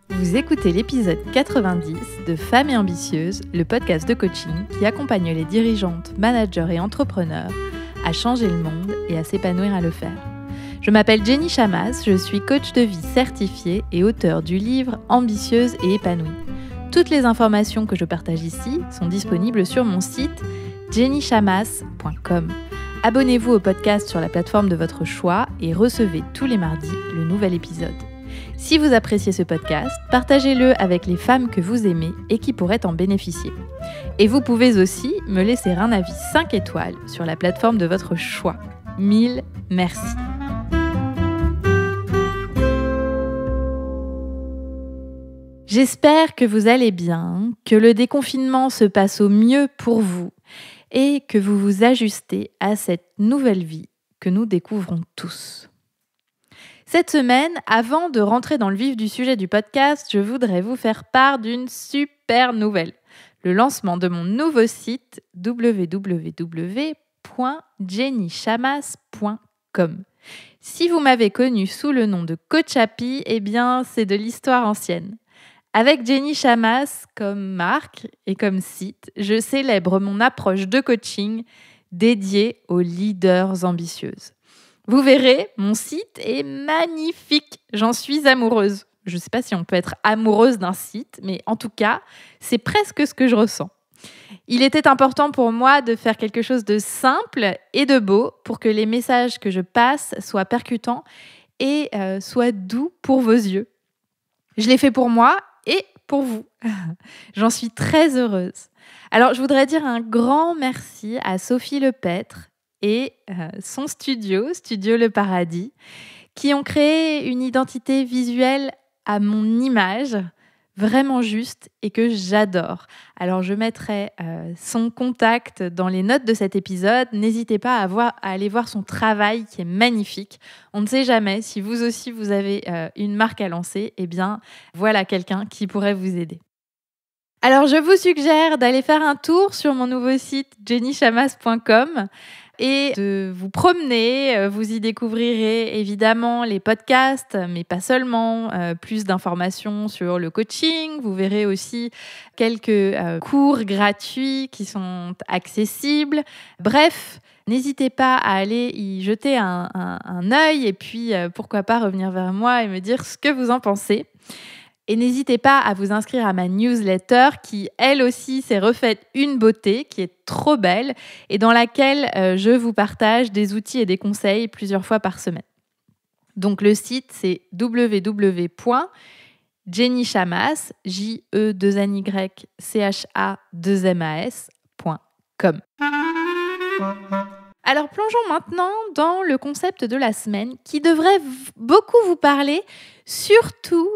Vous écoutez l'épisode 90 de Femmes et Ambitieuses, le podcast de coaching qui accompagne les dirigeantes, managers et entrepreneurs à changer le monde et à s'épanouir à le faire. Je m'appelle Jenny Chamas, je suis coach de vie certifiée et auteure du livre Ambitieuse et épanouie. Toutes les informations que je partage ici sont disponibles sur mon site jennychamas.com. Abonnez-vous au podcast sur la plateforme de votre choix et recevez tous les mardis le nouvel épisode. Si vous appréciez ce podcast, partagez-le avec les femmes que vous aimez et qui pourraient en bénéficier. Et vous pouvez aussi me laisser un avis 5 étoiles sur la plateforme de votre choix. 1000 merci. J'espère que vous allez bien, que le déconfinement se passe au mieux pour vous et que vous vous ajustez à cette nouvelle vie que nous découvrons tous. Cette semaine, avant de rentrer dans le vif du sujet du podcast, je voudrais vous faire part d'une super nouvelle. Le lancement de mon nouveau site www.jennychamas.com. Si vous m'avez connu sous le nom de Coach Happy, eh bien, c'est de l'histoire ancienne. Avec Jenny Chamas comme marque et comme site, je célèbre mon approche de coaching dédiée aux leaders ambitieuses. Vous verrez, mon site est magnifique. J'en suis amoureuse. Je ne sais pas si on peut être amoureuse d'un site, mais en tout cas, c'est presque ce que je ressens. Il était important pour moi de faire quelque chose de simple et de beau pour que les messages que je passe soient percutants et soient doux pour vos yeux. Je l'ai fait pour moi et pour vous. J'en suis très heureuse. Alors, je voudrais dire un grand merci à Sophie Lepêtre et son studio Le Paradis, qui ont créé une identité visuelle à mon image, vraiment juste et que j'adore. Alors, je mettrai son contact dans les notes de cet épisode. N'hésitez pas à aller voir son travail qui est magnifique. On ne sait jamais, si vous aussi vous avez une marque à lancer, eh bien, voilà quelqu'un qui pourrait vous aider. Alors, je vous suggère d'aller faire un tour sur mon nouveau site jennychamas.com et de vous promener. Vous y découvrirez évidemment les podcasts, mais pas seulement, plus d'informations sur le coaching. Vous verrez aussi quelques cours gratuits qui sont accessibles. Bref, n'hésitez pas à aller y jeter un œil et puis pourquoi pas revenir vers moi et me dire ce que vous en pensez. Et n'hésitez pas à vous inscrire à ma newsletter qui, elle aussi, s'est refaite une beauté, qui est trop belle et dans laquelle je vous partage des outils et des conseils plusieurs fois par semaine. Donc le site, c'est www.jennychamas, jennychamas.com. Alors plongeons maintenant dans le concept de la semaine qui devrait beaucoup vous parler, surtout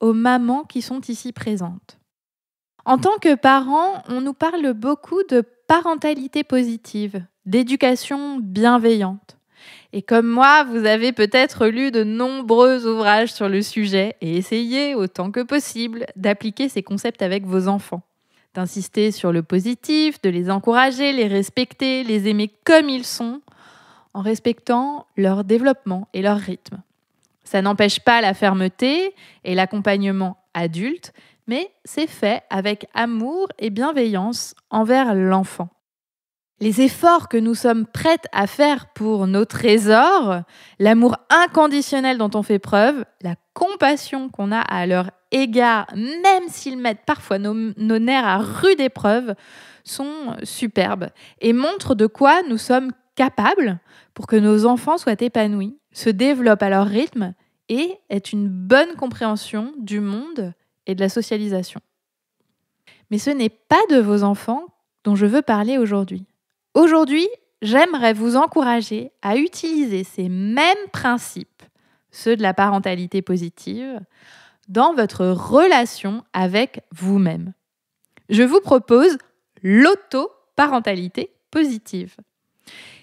aux mamans qui sont ici présentes. En tant que parents, on nous parle beaucoup de parentalité positive, d'éducation bienveillante. Et comme moi, vous avez peut-être lu de nombreux ouvrages sur le sujet et essayé autant que possible d'appliquer ces concepts avec vos enfants. D'insister sur le positif, de les encourager, les respecter, les aimer comme ils sont, en respectant leur développement et leur rythme. Ça n'empêche pas la fermeté et l'accompagnement adulte, mais c'est fait avec amour et bienveillance envers l'enfant. Les efforts que nous sommes prêtes à faire pour nos trésors, l'amour inconditionnel dont on fait preuve, la compassion qu'on a à leur égard, même s'ils mettent parfois nos nerfs à rude épreuve, sont superbes et montrent de quoi nous sommes capables pour que nos enfants soient épanouis, se développent à leur rythme et aient une bonne compréhension du monde et de la socialisation. Mais ce n'est pas de vos enfants dont je veux parler aujourd'hui. Aujourd'hui, j'aimerais vous encourager à utiliser ces mêmes principes, ceux de la parentalité positive, dans votre relation avec vous-même. Je vous propose l'auto-parentalité positive.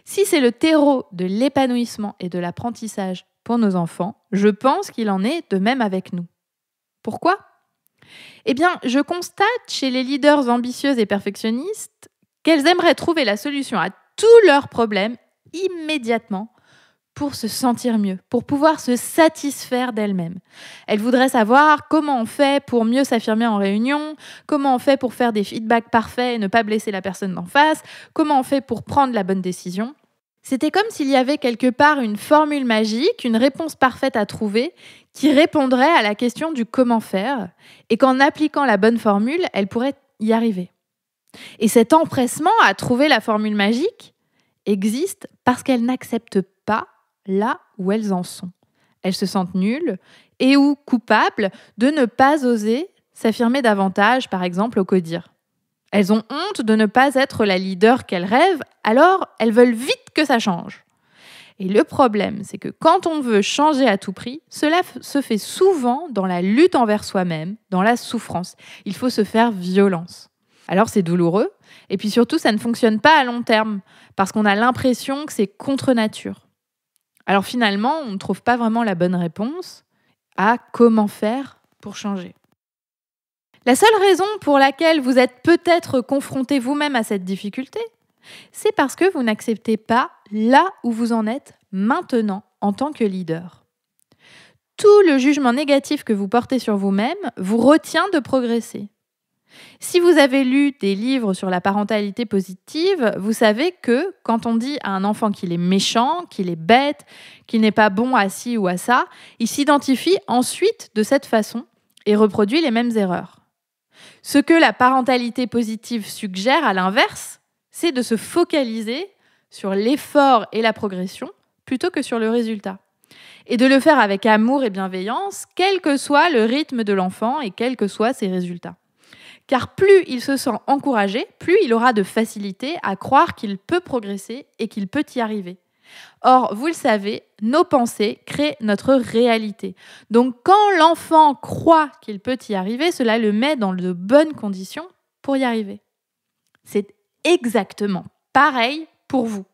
Si c'est le terreau de l'épanouissement et de l'apprentissage pour nos enfants, je pense qu'il en est de même avec nous. Pourquoi ? Eh bien, je constate chez les leaders ambitieuses et perfectionnistes qu'elles aimeraient trouver la solution à tous leurs problèmes immédiatement, pour se sentir mieux, pour pouvoir se satisfaire d'elle-même. Elle voudrait savoir comment on fait pour mieux s'affirmer en réunion, comment on fait pour faire des feedbacks parfaits et ne pas blesser la personne d'en face, comment on fait pour prendre la bonne décision. C'était comme s'il y avait quelque part une formule magique, une réponse parfaite à trouver qui répondrait à la question du comment faire et qu'en appliquant la bonne formule, elle pourrait y arriver. Et cet empressement à trouver la formule magique existe parce qu'elles n'acceptent pas là où elles en sont. Elles se sentent nulles et ou coupables de ne pas oser s'affirmer davantage, par exemple au CODIR. Elles ont honte de ne pas être la leader qu'elles rêvent, alors elles veulent vite que ça change. Et le problème, c'est que quand on veut changer à tout prix, cela se fait souvent dans la lutte envers soi-même, dans la souffrance. Il faut se faire violence. Alors c'est douloureux, et puis surtout ça ne fonctionne pas à long terme, parce qu'on a l'impression que c'est contre nature. Alors finalement, on ne trouve pas vraiment la bonne réponse à comment faire pour changer. La seule raison pour laquelle vous êtes peut-être confronté vous-même à cette difficulté, c'est parce que vous n'acceptez pas là où vous en êtes maintenant en tant que leader. Tout le jugement négatif que vous portez sur vous-même vous retient de progresser. Si vous avez lu des livres sur la parentalité positive, vous savez que quand on dit à un enfant qu'il est méchant, qu'il est bête, qu'il n'est pas bon à ci ou à ça, il s'identifie ensuite de cette façon et reproduit les mêmes erreurs. Ce que la parentalité positive suggère, à l'inverse, c'est de se focaliser sur l'effort et la progression plutôt que sur le résultat. Et de le faire avec amour et bienveillance, quel que soit le rythme de l'enfant et quels que soient ses résultats. Car plus il se sent encouragé, plus il aura de facilité à croire qu'il peut progresser et qu'il peut y arriver. Or, vous le savez, nos pensées créent notre réalité. Donc, quand l'enfant croit qu'il peut y arriver, cela le met dans de bonnes conditions pour y arriver. C'est exactement pareil pour vous.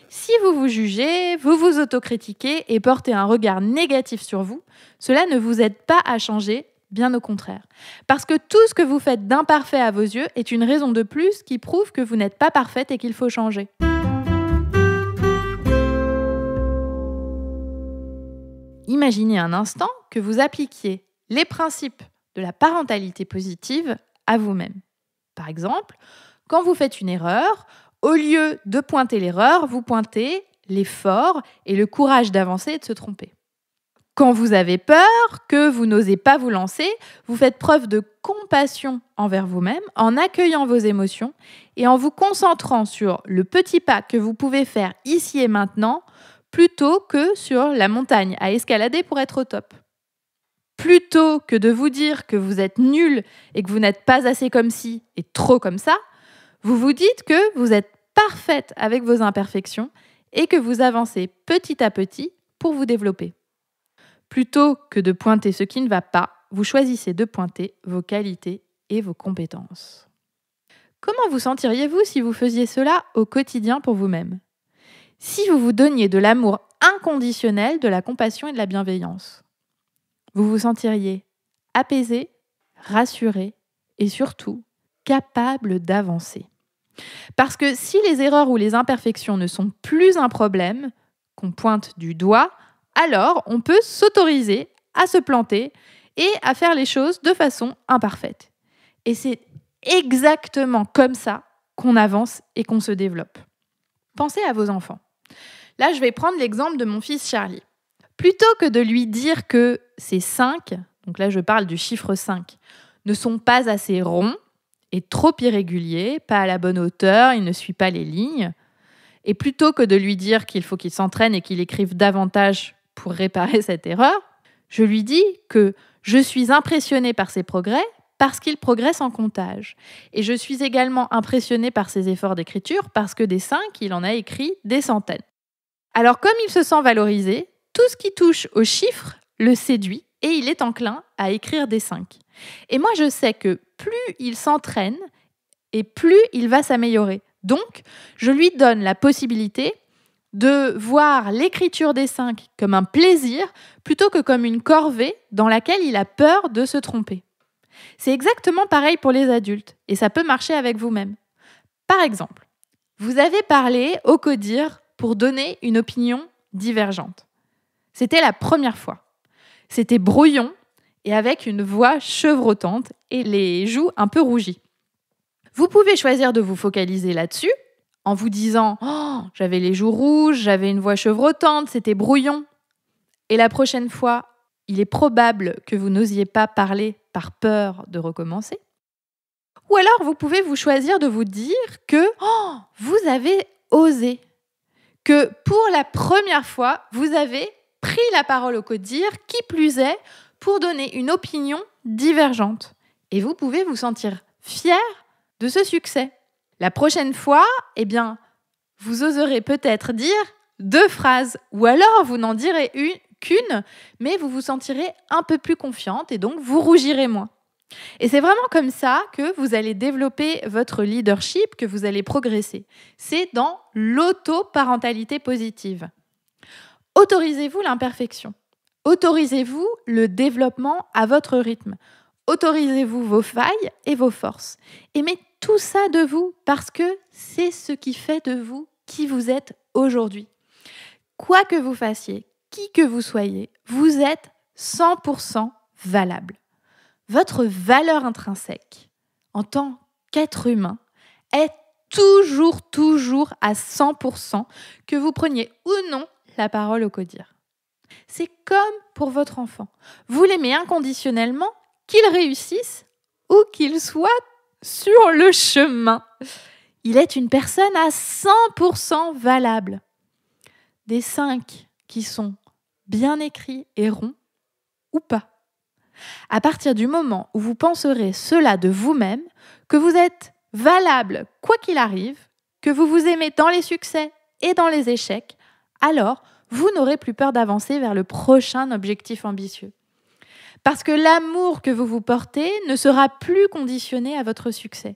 Si vous vous jugez, vous vous autocritiquez et portez un regard négatif sur vous, cela ne vous aide pas à changer, bien au contraire. Parce que tout ce que vous faites d'imparfait à vos yeux est une raison de plus qui prouve que vous n'êtes pas parfaite et qu'il faut changer. Imaginez un instant que vous appliquiez les principes de la parentalité positive à vous-même. Par exemple, quand vous faites une erreur, au lieu de pointer l'erreur, vous pointez l'effort et le courage d'avancer et de se tromper. Quand vous avez peur, que vous n'osez pas vous lancer, vous faites preuve de compassion envers vous-même en accueillant vos émotions et en vous concentrant sur le petit pas que vous pouvez faire ici et maintenant plutôt que sur la montagne à escalader pour être au top. Plutôt que de vous dire que vous êtes nul et que vous n'êtes pas assez comme ci et trop comme ça, vous vous dites que vous êtes parfaite avec vos imperfections et que vous avancez petit à petit pour vous développer. Plutôt que de pointer ce qui ne va pas, vous choisissez de pointer vos qualités et vos compétences. Comment vous sentiriez-vous si vous faisiez cela au quotidien pour vous-même ? Si vous vous donniez de l'amour inconditionnel, de la compassion et de la bienveillance, vous vous sentiriez apaisé, rassuré et surtout capable d'avancer. Parce que si les erreurs ou les imperfections ne sont plus un problème qu'on pointe du doigt, alors on peut s'autoriser à se planter et à faire les choses de façon imparfaite. Et c'est exactement comme ça qu'on avance et qu'on se développe. Pensez à vos enfants. Là, je vais prendre l'exemple de mon fils Charlie. Plutôt que de lui dire que ses 5, donc là je parle du chiffre 5, ne sont pas assez ronds et trop irréguliers, pas à la bonne hauteur, il ne suit pas les lignes, et plutôt que de lui dire qu'il faut qu'il s'entraîne et qu'il écrive davantage pour réparer cette erreur, je lui dis que je suis impressionnée par ses progrès parce qu'il progresse en comptage. Et je suis également impressionnée par ses efforts d'écriture parce que des 5, il en a écrit des centaines. Alors comme il se sent valorisé, tout ce qui touche aux chiffres le séduit et il est enclin à écrire des 5. Et moi je sais que plus il s'entraîne et plus il va s'améliorer. Donc je lui donne la possibilité de voir l'écriture des 5 comme un plaisir plutôt que comme une corvée dans laquelle il a peur de se tromper. C'est exactement pareil pour les adultes et ça peut marcher avec vous-même. Par exemple, vous avez parlé au CODIR pour donner une opinion divergentes. C'était la première fois. C'était brouillon et avec une voix chevrotante et les joues un peu rougies. Vous pouvez choisir de vous focaliser là-dessus en vous disant « Oh, j'avais les joues rouges, j'avais une voix chevrotante, c'était brouillon ». Et la prochaine fois, il est probable que vous n'osiez pas parler par peur de recommencer. Ou alors, vous pouvez vous choisir de vous dire que vous avez osé, que pour la première fois, vous avez pris la parole au codir, qui plus est, pour donner une opinion divergente. Et vous pouvez vous sentir fier de ce succès. La prochaine fois, vous oserez peut-être dire 2 phrases, ou alors vous n'en direz qu'une, mais vous vous sentirez un peu plus confiante et donc vous rougirez moins. Et c'est vraiment comme ça que vous allez développer votre leadership, que vous allez progresser. C'est dans l'autoparentalité positive. Autorisez-vous l'imperfection. Autorisez-vous le développement à votre rythme. Autorisez-vous vos failles et vos forces. Aimez tout ça de vous parce que c'est ce qui fait de vous qui vous êtes aujourd'hui. Quoi que vous fassiez, qui que vous soyez, vous êtes 100% valable. Votre valeur intrinsèque en tant qu'être humain est toujours à 100%, que vous preniez ou non la parole au codir. C'est comme pour votre enfant. Vous l'aimez inconditionnellement, qu'il réussisse ou qu'il soit sur le chemin. Il est une personne à 100% valable. Des 5 qui sont bien écrits et ronds ou pas. À partir du moment où vous penserez cela de vous-même, que vous êtes valable quoi qu'il arrive, que vous vous aimez dans les succès et dans les échecs, alors vous n'aurez plus peur d'avancer vers le prochain objectif ambitieux. Parce que l'amour que vous vous portez ne sera plus conditionné à votre succès.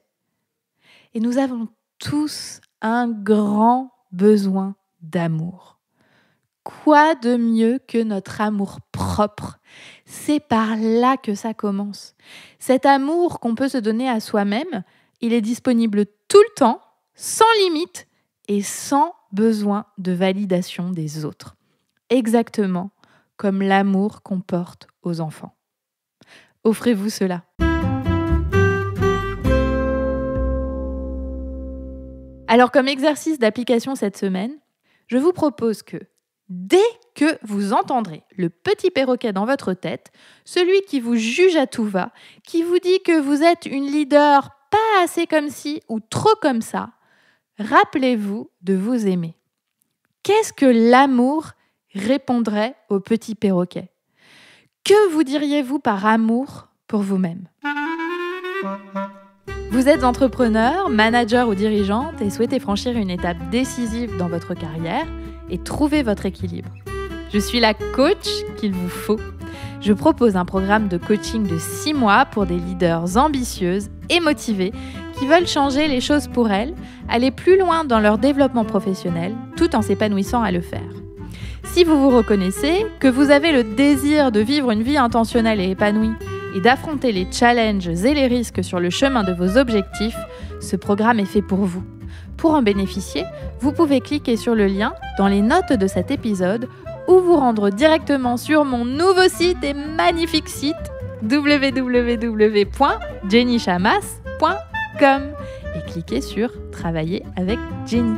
Et nous avons tous un grand besoin d'amour. Quoi de mieux que notre amour propre ? C'est par là que ça commence. Cet amour qu'on peut se donner à soi-même, il est disponible tout le temps, sans limite et sans besoin de validation des autres. Exactement comme l'amour qu'on porte aux enfants. Offrez-vous cela. Alors, comme exercice d'application cette semaine, je vous propose que dès que vous entendrez le petit perroquet dans votre tête, celui qui vous juge à tout va, qui vous dit que vous êtes une leader pas assez comme ci ou trop comme ça, rappelez-vous de vous aimer. Qu'est-ce que l'amour répondrait au petit perroquet ? Que vous diriez-vous par amour pour vous-même ? Vous êtes entrepreneur, manager ou dirigeante et souhaitez franchir une étape décisive dans votre carrière et trouver votre équilibre. Je suis la coach qu'il vous faut. Je propose un programme de coaching de 6 mois pour des leaders ambitieuses et motivées qui veulent changer les choses pour elles, aller plus loin dans leur développement professionnel, tout en s'épanouissant à le faire. Si vous vous reconnaissez, que vous avez le désir de vivre une vie intentionnelle et épanouie et d'affronter les challenges et les risques sur le chemin de vos objectifs, ce programme est fait pour vous. Pour en bénéficier, vous pouvez cliquer sur le lien dans les notes de cet épisode ou vous rendre directement sur mon nouveau site et magnifique site www.jennychamas.com et cliquer sur « Travailler avec Jenny ».